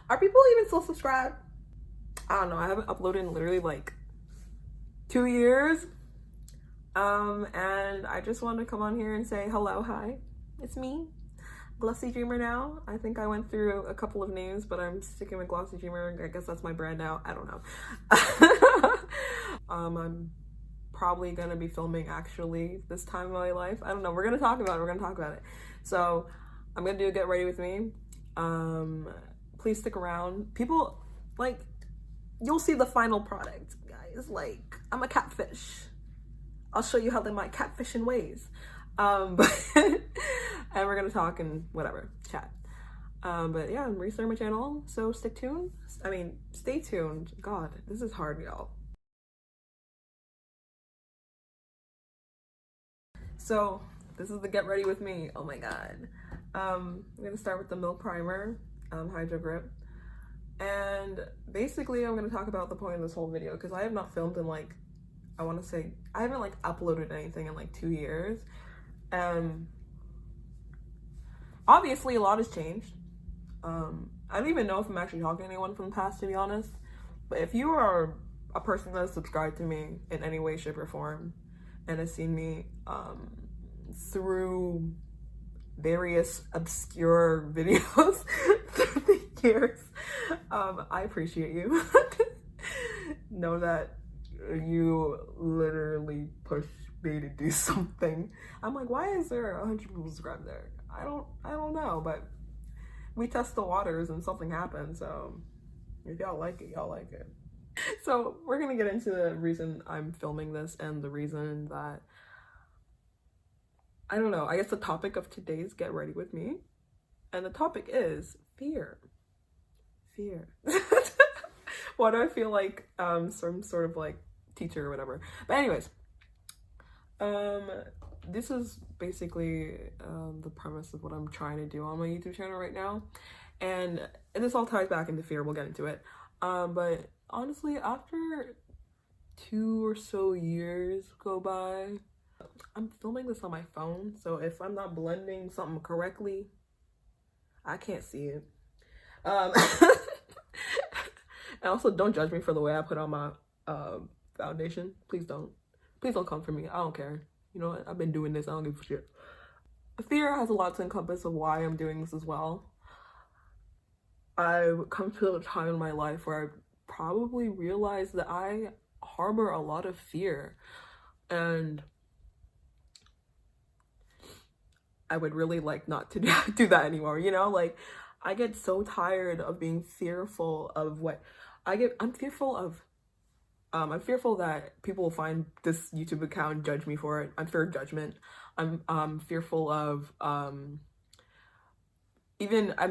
Are people even still subscribed? I don't know. I haven't uploaded in literally like 2 years. And I just wanted to come on here and say hello, hi. It's me, glossy.dreamer now. I think I went through a couple of names, but I'm sticking with glossy.dreamer. I guess that's my brand now. I don't know. I'm probably gonna be filming actually this time of my life. I don't know. We're gonna talk about it. So I'm gonna do a get ready with me. Please stick around. People, like, you'll see the final product, guys. Like, I'm a catfish. I'll show you how they might catfish in ways. And we're gonna talk and whatever, chat. But yeah, I'm restarting my channel, so stay tuned. God, this is hard, y'all. So this is the get ready with me. Oh my god. I'm gonna start with the Milk Primer, Hydro Grip. And basically I'm gonna talk about the point of this whole video because I have not filmed in like, I want to say, I haven't like uploaded anything in like 2 years. Obviously a lot has changed. I don't even know if I'm actually talking to anyone from the past, to be honest. But if you are a person that has subscribed to me in any way, shape, or form and has seen me through various obscure videos through the years, I appreciate you. Know that you literally pushed me to do something. I'm like, why is there 100 people subscribed there? I don't know, but we test the waters and something happens. So if y'all like it, y'all like it. So we're gonna get into the reason I'm filming this and the reason that, I don't know, I guess the topic of today's Get Ready With Me. And the topic is fear. Fear. Why do I feel like some sort of like teacher or whatever? But anyways, this is basically the premise of what I'm trying to do on my YouTube channel right now. And this all ties back into fear. We'll get into it. But honestly, after 2 or so years go by, I'm filming this on my phone, so if I'm not blending something correctly, I can't see it. And also, don't judge me for the way I put on my foundation. Please don't come for me. I don't care. You know what? I've been doing this. I don't give a shit. Fear has a lot to encompass of why I'm doing this as well. I've come to a time in my life where I probably realized that I harbor a lot of fear, and I would really like not to do that anymore, you know? Like, I get so tired of being fearful of what I'm fearful of. I'm fearful that people will find this YouTube account and judge me for it. I'm fear of judgment. I'm fearful of I'm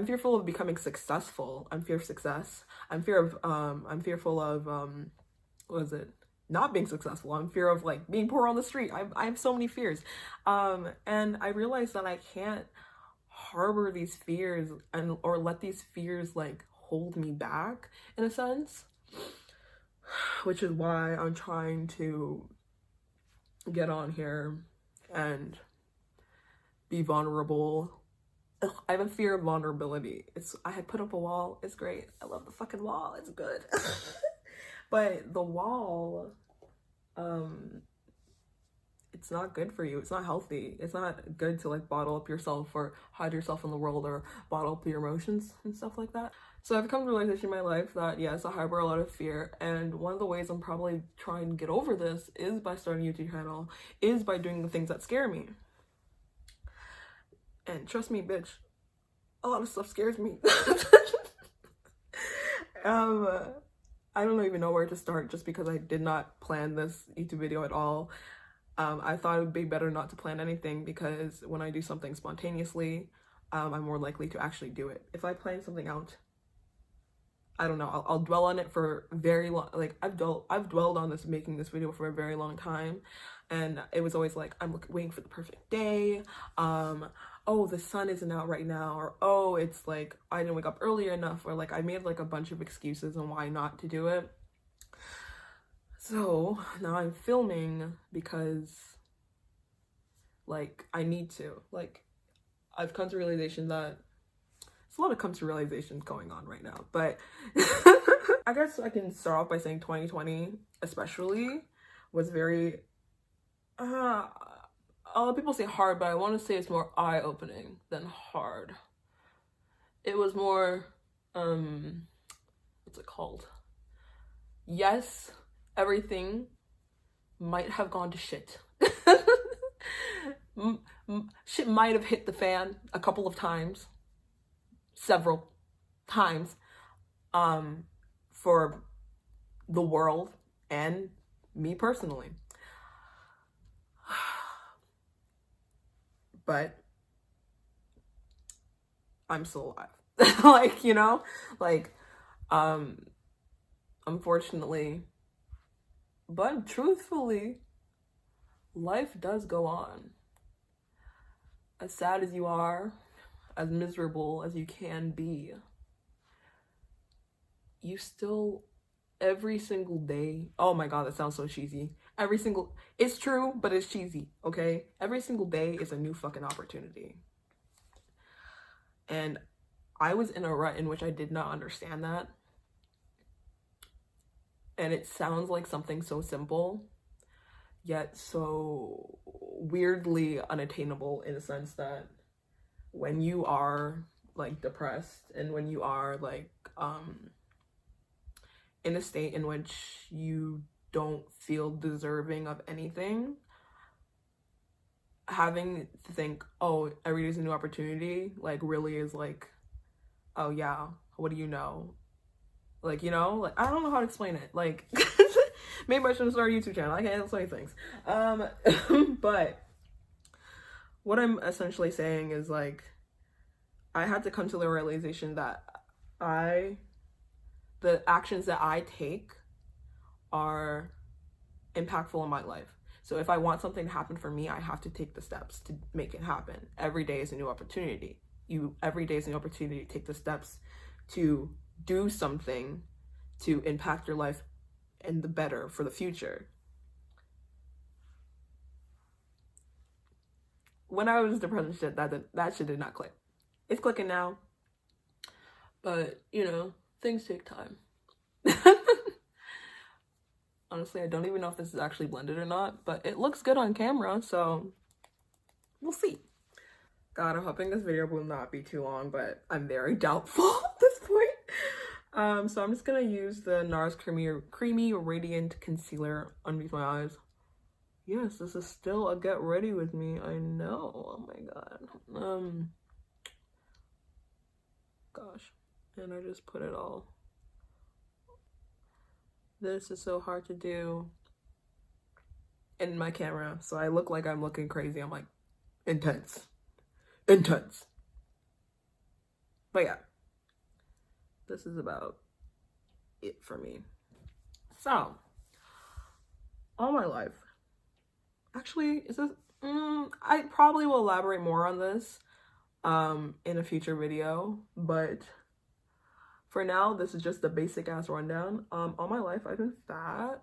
fearful of becoming successful. I'm fear of success. I'm fearful of what is it? Not being successful. I'm fear of like being poor on the street. I have so many fears. And I realized that I can't harbor these fears or let these fears like hold me back in a sense, which is why I'm trying to get on here and be vulnerable. Ugh, I have a fear of vulnerability. I had put up a wall. It's great. I love the fucking wall. It's good. But the wall, it's not good for you. It's not healthy. It's not good to like bottle up yourself or hide yourself in the world or bottle up your emotions and stuff like that. So I've come to a realization in my life that yes, I harbor a lot of fear, and one of the ways I'm probably trying to get over this is by starting a YouTube channel, is by doing the things that scare me. And trust me, bitch, a lot of stuff scares me. I don't even know where to start just because I did not plan this YouTube video at all. I thought it would be better not to plan anything because when I do something spontaneously, I'm more likely to actually do it. If I plan something out, I don't know, I'll dwell on it for very long. Like I've dwelled on making this video for a very long time, and it was always like I'm waiting for the perfect day. Oh, the sun isn't out right now, or oh, it's like I didn't wake up early enough, or like I made like a bunch of excuses on why not to do it. So now I'm filming because like I need to. Like I've come to the realization that a lot of come to realizations going on right now, but I guess I can start off by saying 2020 especially was very a lot of people say hard, but I want to say it's more eye-opening than hard. It was more what's it called? Yes, everything might have gone to shit. Shit might have hit the fan a couple of times, several times, for the world and me personally. But I'm still alive. Like, you know, like, unfortunately, but truthfully, life does go on. As sad as you are, as miserable as you can be, you still, every single day, oh my god, that sounds so cheesy. It's true, but it's cheesy, okay? Every single day is a new fucking opportunity. And I was in a rut in which I did not understand that. And it sounds like something so simple, yet so weirdly unattainable, in a sense that when you are like depressed and when you are like in a state in which you don't feel deserving of anything, having to think, oh, every day's a new opportunity, like really is like, oh yeah, what do you know? Like, you know, like, I don't know how to explain it. Like, maybe I shouldn't start a YouTube channel. I can't handle so many things. But what I'm essentially saying is, like, I had to come to the realization that the actions that I take are impactful in my life. So if I want something to happen for me, I have to take the steps to make it happen. Every day is a new opportunity. Every day is an opportunity to take the steps to do something to impact your life and the better for the future. When I was depressed and shit, that shit did not click. It's clicking now, but you know, things take time. Honestly, I don't even know if this is actually blended or not, but it looks good on camera, so we'll see. God, I'm hoping this video will not be too long, but I'm very doubtful at this point. So I'm just gonna use the NARS Creamy Radiant Concealer underneath my eyes. Yes, this is still a get ready with me. I know. Oh my god. Gosh. And I just put it all. This is so hard to do in my camera, so I look like I'm looking crazy. I'm like, intense. But yeah, this is about it for me. So, all my life, actually, is this, I probably will elaborate more on this in a future video, but for now, this is just the basic ass rundown. All my life, I've been fat.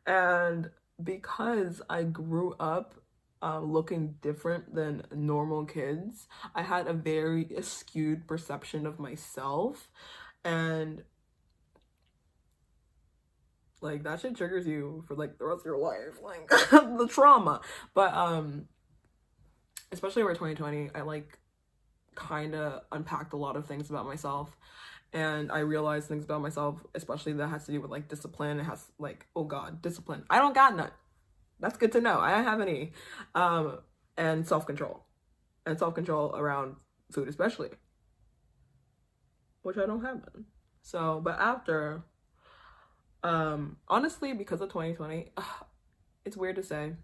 And because I grew up looking different than normal kids, I had a very skewed perception of myself. And like, that shit triggers you for like the rest of your life. Like, the trauma. But especially over 2020, I like kind of unpacked a lot of things about myself, and I realized things about myself, especially that has to do with like discipline. It has like, oh god, discipline. I don't got none. That's good to know. I don't have any. And self-control around food, especially, which I don't have none. So, but after, honestly, because of 2020, it's weird to say,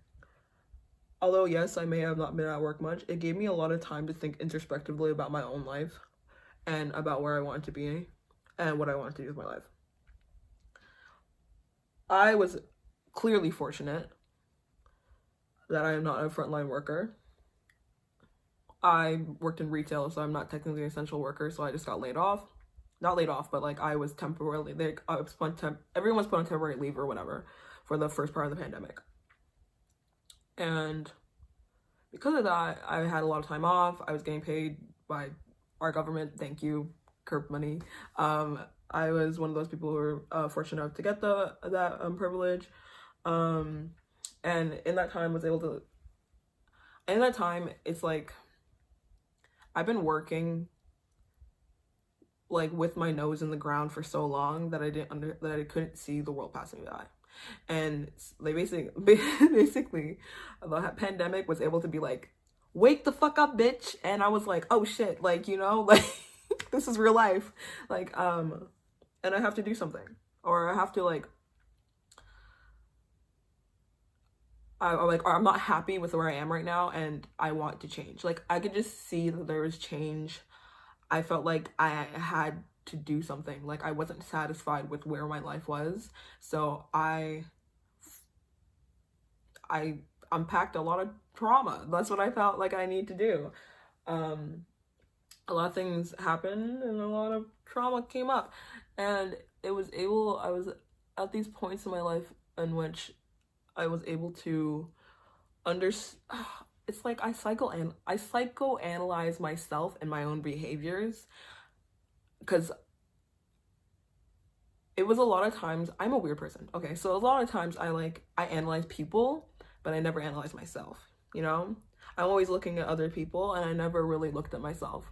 although yes, I may have not been at work much, it gave me a lot of time to think introspectively about my own life and about where I wanted to be and what I wanted to do with my life. I was clearly fortunate that I am not a frontline worker. I worked in retail, so I'm not technically an essential worker, so I just got laid off. Not laid off, but like I was temporarily, like, everyone was put on temporary leave or whatever for the first part of the pandemic. And because of that, I had a lot of time off. I was getting paid by our government, thank you, curb money. I was one of those people who were fortunate enough to get that privilege. And in that time was able to, in that time, it's like, I've been working like with my nose in the ground for so long that I couldn't see the world passing me by. And they basically the pandemic was able to be like, wake the fuck up, bitch. And I was like, oh shit, like, you know, like this is real life. Like, and I have to do something, or I have to like, I'm not happy with where I am right now and I want to change. Like, I could just see that there was change. I felt like I had to do something. Like, I wasn't satisfied with where my life was. So I unpacked a lot of trauma. That's what I felt like I need to do. A lot of things happened and a lot of trauma came up. And I was at these points in my life in which I was able to it's like I psychoanalyze myself and my own behaviors, because it was a lot of times, I'm a weird person. Okay, so a lot of times I analyze people, but I never analyze myself, you know? I'm always looking at other people and I never really looked at myself.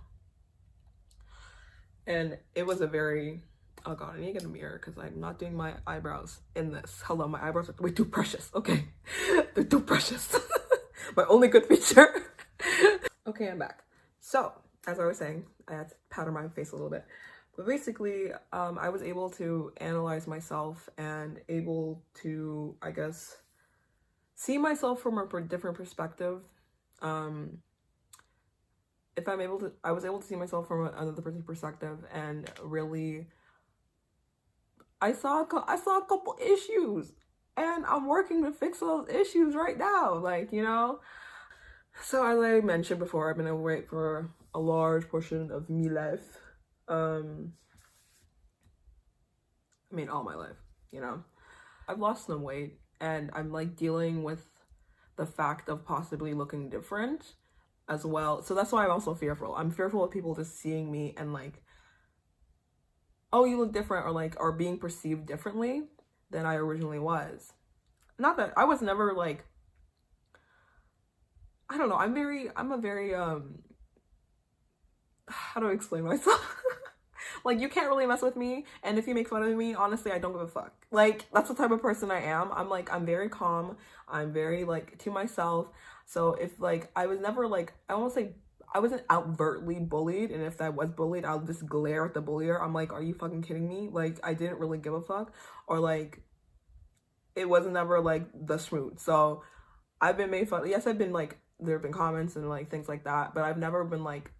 And it was a very, oh god, I need to get a mirror because I'm not doing my eyebrows in this. Hello, my eyebrows are way too precious. Okay, they're too precious. My only good feature. Okay, I'm back. So, as I was saying, I had to powder my face a little bit. But basically, I was able to analyze myself and able to, I guess, see myself from a different perspective. I was able to see myself from another person's perspective, and really, I saw a couple issues, and I'm working to fix those issues right now, like, you know? So as I mentioned before, I've been overweight for a large portion of my life. I mean, all my life, you know? I've lost some weight, and I'm like dealing with the fact of possibly looking different as well. So that's why I'm also fearful. I'm fearful of people just seeing me and like, oh, you look different, or like, or being perceived differently than I originally was. Not that I was never like, I don't know, I'm a very how do I explain myself? Like, you can't really mess with me, and if you make fun of me, honestly, I don't give a fuck. Like, that's the type of person I am. I'm very calm. I'm very like to myself. So if like, I was never like, I won't say I wasn't overtly bullied, and if I was bullied, I'll just glare at the bullier. I'm like, are you fucking kidding me? Like, I didn't really give a fuck, or like, it was never like the schmoot. So I've been made fun of. Yes, I've been like, there have been comments and like things like that, but I've never been like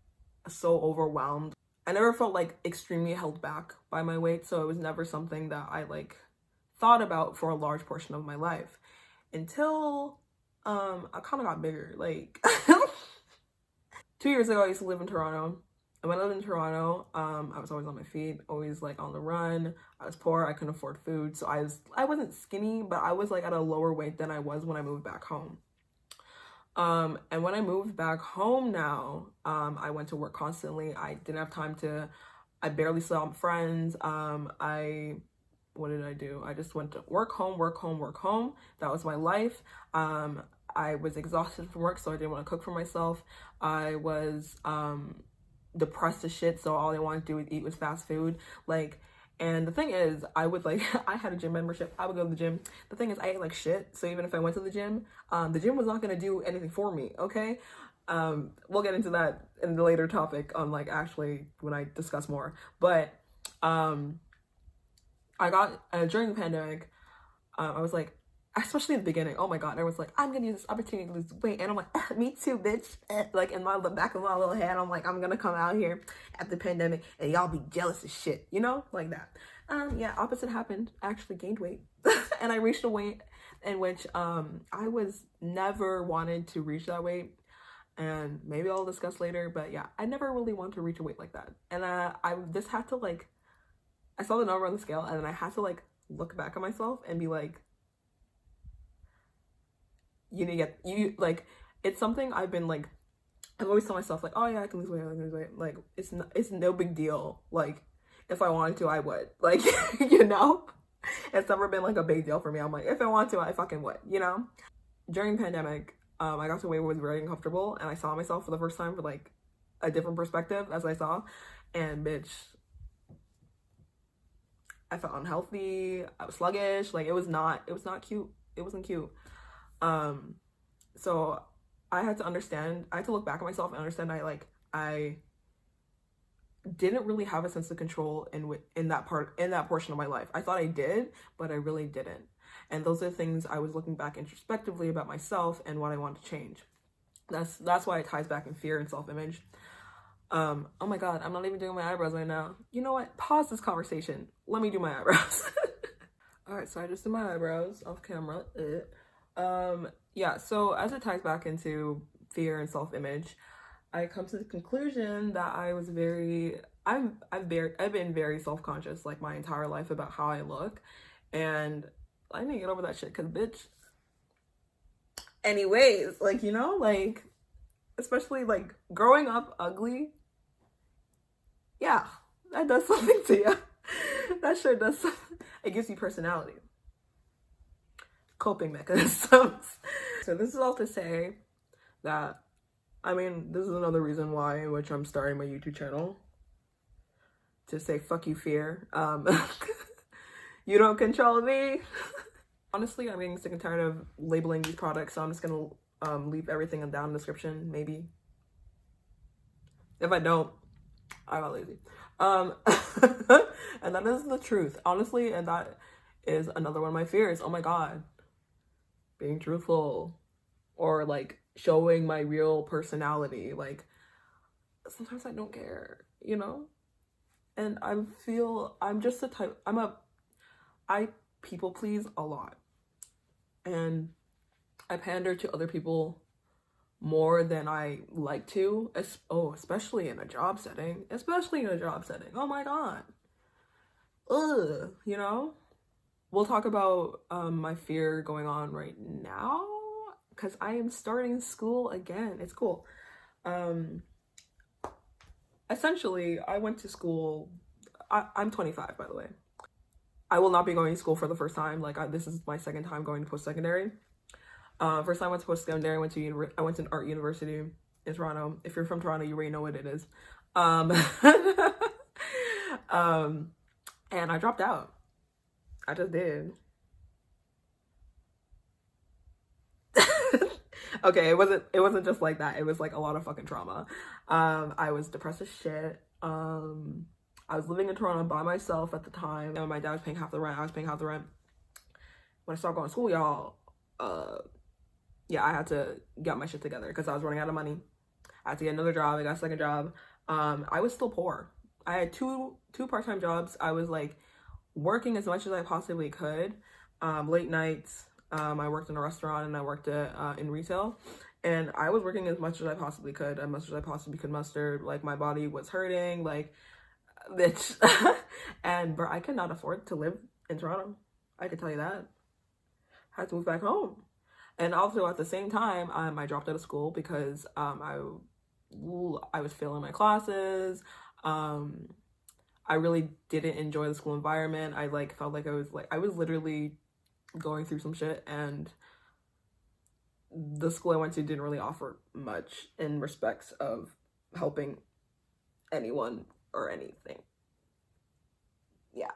so overwhelmed. I never felt like extremely held back by my weight, so it was never something that I like thought about for a large portion of my life until I kind of got bigger. Like 2 years ago, I used to live in Toronto. And when I lived in Toronto, I was always on my feet, always like on the run. I was poor, I couldn't afford food, so I wasn't skinny, but I was like at a lower weight than I was when I moved back home. And when I moved back home now, I went to work constantly. I didn't have time I barely saw friends. What did I do? I just went to work, home, work, home, work, home. That was my life. I was exhausted from work, so I didn't want to cook for myself. I was, depressed as shit, so all I wanted to do was eat was fast food. Like, and the thing is, I would like, I had a gym membership. I would go to the gym. The thing is, I ate like shit. So even if I went to the gym was not going to do anything for me. Okay. We'll get into that in the later topic on like actually when I discuss more, but, I got, during the pandemic, I was like, especially in the beginning, oh my god, I was like, I'm gonna use this opportunity to lose weight, and I'm like, me too, bitch. Like, in the back of my little head, I'm like, I'm gonna come out here at the pandemic and y'all be jealous as shit, you know, like that. Yeah, opposite happened. I actually gained weight and I reached a weight in which I was never wanted to reach that weight, and maybe I'll discuss later, but yeah, I never really wanted to reach a weight like that. And I just had to like, I saw the number on the scale, and then I had to like look back at myself and be like, you need to get, you like, it's something I've been like I've always told myself like, oh yeah, I can lose weight, I can lose weight. Like it's no big deal. Like if I wanted to, I would. Like you know, it's never been like a big deal for me. I'm like, if I want to, I fucking would. You know. During the pandemic, I got to a weight where it was very uncomfortable, and I saw myself for the first time for like a different perspective as I saw, and bitch, I felt unhealthy. I was sluggish. Like it was not cute. It wasn't cute. So I had to understand, I had to look back at myself and understand I didn't really have a sense of control in that portion of my life. I thought I did, but I really didn't. And those are the things I was looking back introspectively about myself and what I wanted to change. That's why it ties back in fear and self-image. Oh my god, I'm not even doing my eyebrows right now. You know what? Pause this conversation. Let me do my eyebrows. Alright, so I just did my eyebrows off camera. Yeah, so as it ties back into fear and self-image, I come to the conclusion that I've been very self-conscious like my entire life about how I look, and I need to get over that shit because bitch. Anyways, like, you know, like, especially like growing up ugly, yeah, that does something to you. That sure does something. It gives you personality. Coping mechanisms. So this is all to say that, I mean, this is another reason why in which I'm starting my YouTube channel. To say fuck you fear. You don't control me. Honestly, I'm getting sick and tired of labeling these products, so I'm just gonna leave everything down in the description, maybe. If I don't, I got lazy. And that is the truth, honestly, and that is another one of my fears. Oh my god. Being truthful. Or like showing my real personality. Like sometimes I don't care, you know? And I'm just the type, I people please a lot. And I pander to other people more than I like to, especially in a job setting. Oh my god. Ugh, you know? We'll talk about my fear going on right now because I am starting school again. It's cool. Essentially, I went to school. I'm 25, by the way. I will not be going to school for the first time. Like this is my second time going to post-secondary. First time I went to post-secondary, I went to an art university in Toronto. If you're from Toronto, you already know what it is. And I dropped out. I just did. Okay, it wasn't just like that. It was like a lot of fucking trauma. I was depressed as shit. I was living in Toronto by myself at the time. And my dad was paying half the rent. I was paying half the rent. When I started going to school, y'all, yeah, I had to get my shit together because I was running out of money. I had to get another job. I got a second job. I was still poor. I had two part-time jobs. I was like working as much as I possibly could. Late nights. I worked in a restaurant and I worked in retail. And I was working as much as I possibly could, as much as I possibly could muster. Like my body was hurting, like, bitch. And bro, I could not afford to live in Toronto. I could tell you that. I had to move back home. And also at the same time, I dropped out of school because I was failing my classes. I really didn't enjoy the school environment. I like felt like I was literally going through some shit, and the school I went to didn't really offer much in respects of helping anyone or anything. Yeah.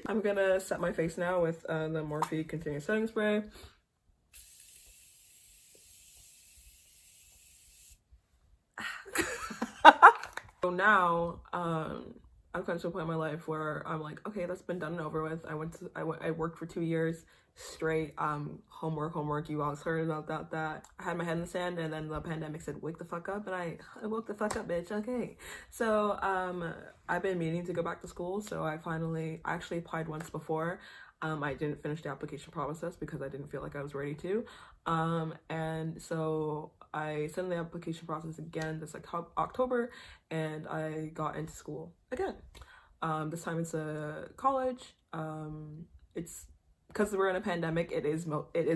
I'm gonna set my face now with the Morphe Continuous Setting Spray. So now, I've come to a point in my life where I'm like, okay, that's been done and over with. I worked for 2 years straight, homework, you all heard about that. I had my head in the sand, and then the pandemic said, wake the fuck up, and I woke the fuck up, bitch, okay. So, I've been meaning to go back to school, so I actually applied once before. I didn't finish the application process because I didn't feel like I was ready to. And so I sent in the application process again this October, and I got into school again. This time it's a college. It's because we're in a pandemic, it is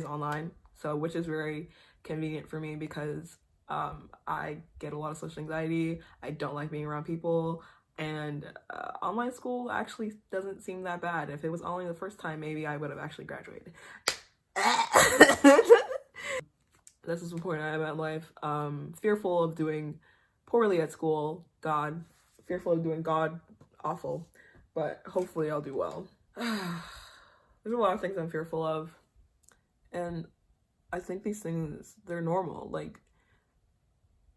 online, so which is very convenient for me because I get a lot of social anxiety. I don't like being around people, and online school actually doesn't seem that bad. If it was only the first time, maybe I would have actually graduated. This is the point I am at in life. Fearful of doing poorly at school. God. Fearful of doing God awful. But hopefully I'll do well. There's a lot of things I'm fearful of. And I think these things, they're normal. Like,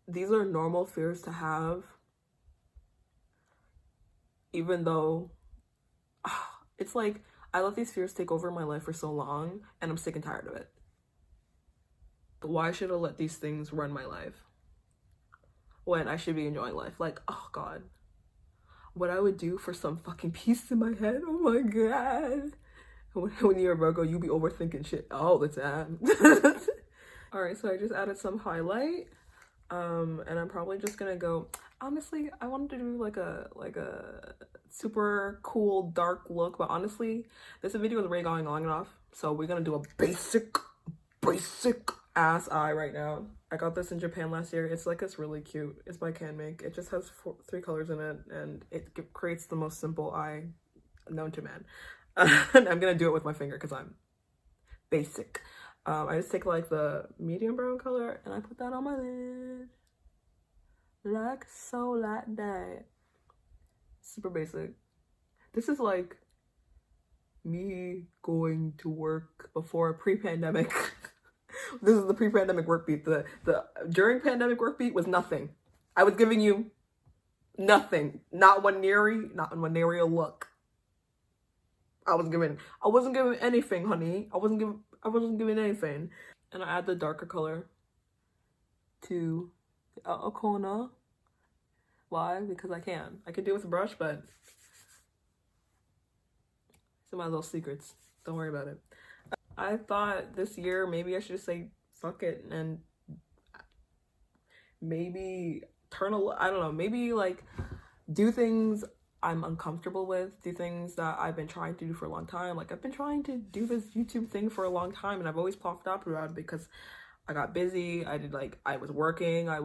these are normal fears to have. Even though it's like I let these fears take over my life for so long and I'm sick and tired of it. But why should I let these things run my life when I should be enjoying life? Like, oh God, what I would do for some fucking peace in my head. Oh my God. When you're a Virgo, you be overthinking shit all the time. All right, so I just added some highlight. And I'm probably just gonna go, honestly, I wanted to do like a super cool dark look, but honestly, this video is already going long enough, so we're gonna do a basic ass eye right now. I got this in Japan last year. It's like, it's really cute. It's by Canmake. It just has 3 colors in it, and it creates the most simple eye known to man. And I'm gonna do it with my finger because I'm basic. I just take like the medium brown color and I put that on my lid. Like so, like that. Super basic. This is like me going to work before pre-pandemic. This is the pre-pandemic work beat. The during pandemic work beat was nothing. I was giving you nothing. Not one nary a look. I wasn't giving anything, honey. I wasn't giving anything. And I add the darker color to the outer corner. Why? Because I can. I can do it with a brush, but some of my little secrets. Don't worry about it. I thought this year maybe I should just say fuck it and maybe I don't know, maybe like do things I'm uncomfortable with, do things that I've been trying to do for a long time. Like, I've been trying to do this YouTube thing for a long time, and I've always popped up about it because I got busy. I was working. I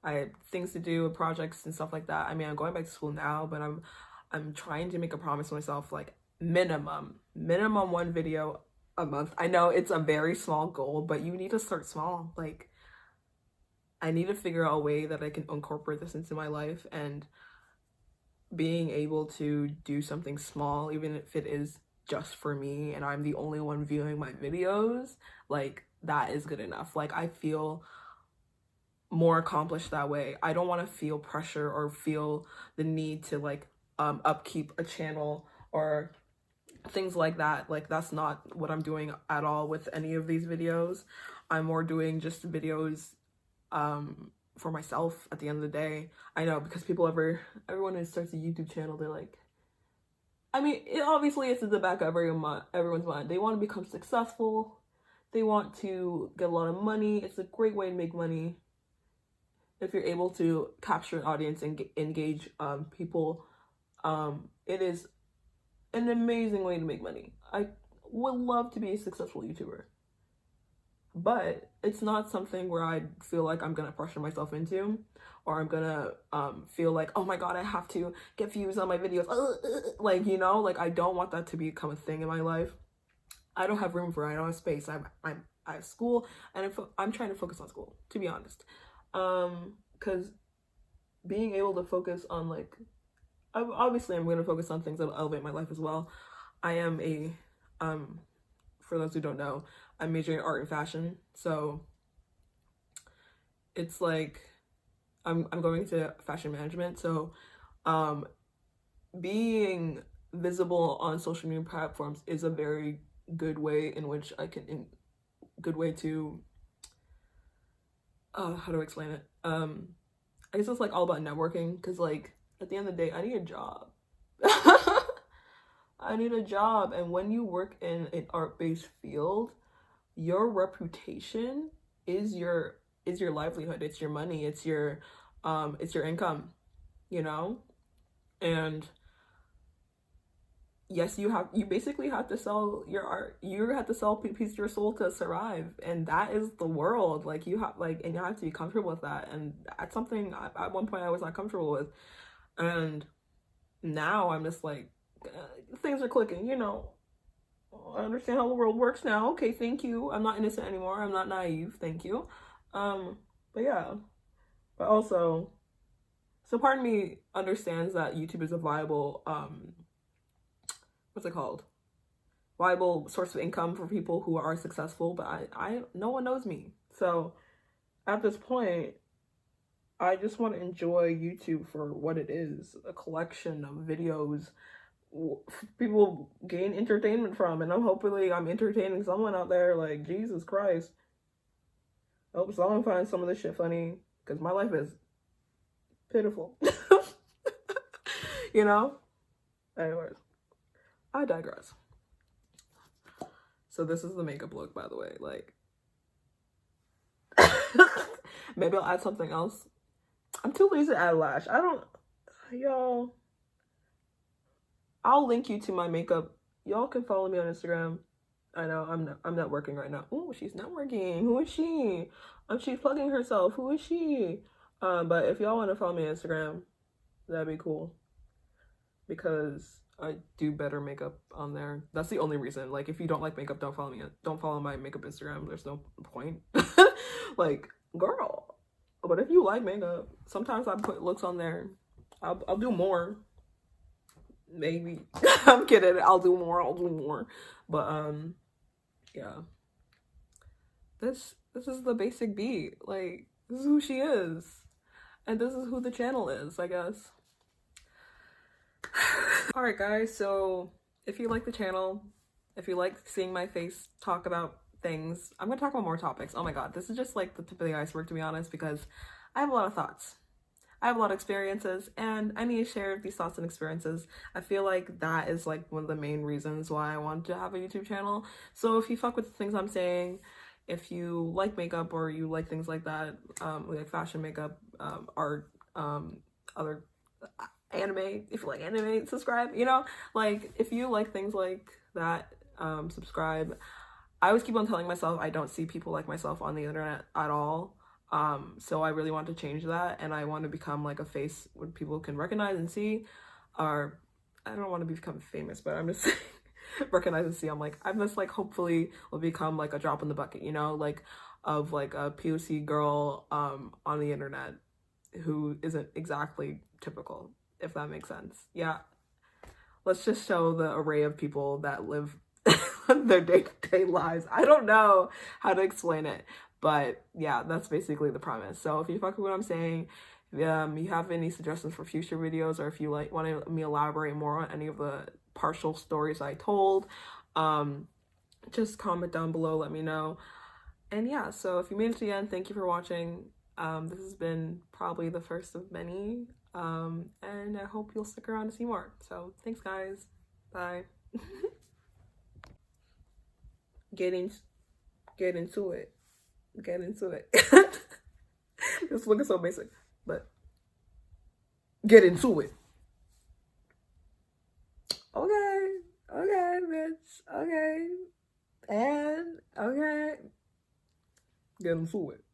had things to do, projects and stuff like that. I mean, I'm going back to school now, but I'm trying to make a promise to myself, like minimum 1 video a month. I know it's a very small goal, but you need to start small. Like, I need to figure out a way that I can incorporate this into my life, and being able to do something small, even if it is just for me and I'm the only one viewing my videos, like, that is good enough. Like, I feel more accomplished that way. I don't want to feel pressure or feel the need to like upkeep a channel or things like that. Like, that's not what I'm doing at all with any of these videos. I'm more doing just videos for myself at the end of the day. I know, because everyone who starts a YouTube channel, they're like, I mean, obviously it's in the back of everyone's mind. They want to become successful. They want to get a lot of money. It's a great way to make money if you're able to capture an audience and engage people. It is an amazing way to make money. I would love to be a successful YouTuber, but it's not something where I feel like I'm gonna pressure myself into, or I'm gonna feel like, oh my God, I have to get views on my videos. Like, you know, like, I don't want that to become a thing in my life. I don't have room for it. I don't have space. I have school, and I'm trying to focus on school, to be honest. Because being able to focus on, like, obviously I'm going to focus on things that will elevate my life as well. I am for those who don't know, I'm majoring in art and fashion, so it's like I'm going to fashion management. So being visible on social media platforms is a very good way in which I can good way to how do I explain it? I guess it's like all about networking, because like at the end of the day, I need a job. I need a job, and when you work in an art-based field, your reputation is your livelihood. It's your money. It's your income, you know? And yes, you basically have to sell your art. You have to sell a piece of your soul to survive, and that is the world. Like you have and you have to be comfortable with that, and that's something at one point I was not comfortable with, and now I'm just like, things are clicking, you know. I understand how the world works now. Okay, thank you. I'm not innocent anymore. I'm not naive. Thank you. But yeah. But also, so part of me understands that YouTube is a viable what's it called? Viable source of income for people who are successful, but I no one knows me. So at this point, I just want to enjoy YouTube for what it is, a collection of videos people gain entertainment from, and hopefully I'm entertaining someone out there. Like, Jesus Christ, I hope someone finds some of this shit funny, because my life is pitiful. You know? Anyways, I digress. So this is the makeup look, by the way. Like, maybe I'll add something else. I'm too lazy to add lash. I don't, y'all. I'll link you to my makeup. Y'all can follow me on Instagram. I know I'm not working right now. Oh, she's not working. Who is she? She's plugging herself. Who is she? But if y'all want to follow me on Instagram, that'd be cool, because I do better makeup on there. That's the only reason. Like, if you don't like makeup, don't follow me. Don't follow my makeup Instagram. There's no point. Like, girl. But if you like makeup, sometimes I put looks on there. I'll do more. Maybe. I'm kidding. I'll do more. But yeah. This is the basic beat. Like, this is who she is. And this is who the channel is, I guess. Alright guys, so if you like the channel, if you like seeing my face talk about things, I'm gonna talk about more topics. Oh my god, this is just like the tip of the iceberg, to be honest, because I have a lot of thoughts. I have a lot of experiences, and I need to share these thoughts and experiences. I feel like that is like one of the main reasons why I wanted to have a YouTube channel. So if you fuck with the things I'm saying, if you like makeup or you like things like that, like fashion makeup, art, other anime, if you like anime, subscribe, you know? Like, if you like things like that, subscribe. I always keep on telling myself I don't see people like myself on the internet at all. So I really want to change that, and I want to become like a face where people can recognize and see, or I don't want to become famous, but I'm just saying recognize and see. I'm just like, hopefully will become like a drop in the bucket, you know, like of like a POC girl on the internet who isn't exactly typical, if that makes sense. Yeah, let's just show the array of people that live their day-to-day lives. I don't know how to explain it, but yeah, that's basically the premise. So if you fuck with what I'm saying, you have any suggestions for future videos, or if you like want me to elaborate more on any of the partial stories I told, just comment down below, let me know. And yeah, so if you made it to the end, thank you for watching. This has been probably the first of many, and I hope you'll stick around to see more. So thanks guys, bye. Get into it. This looking so basic, but get into it. Okay, bitch. Okay, and okay, get into it.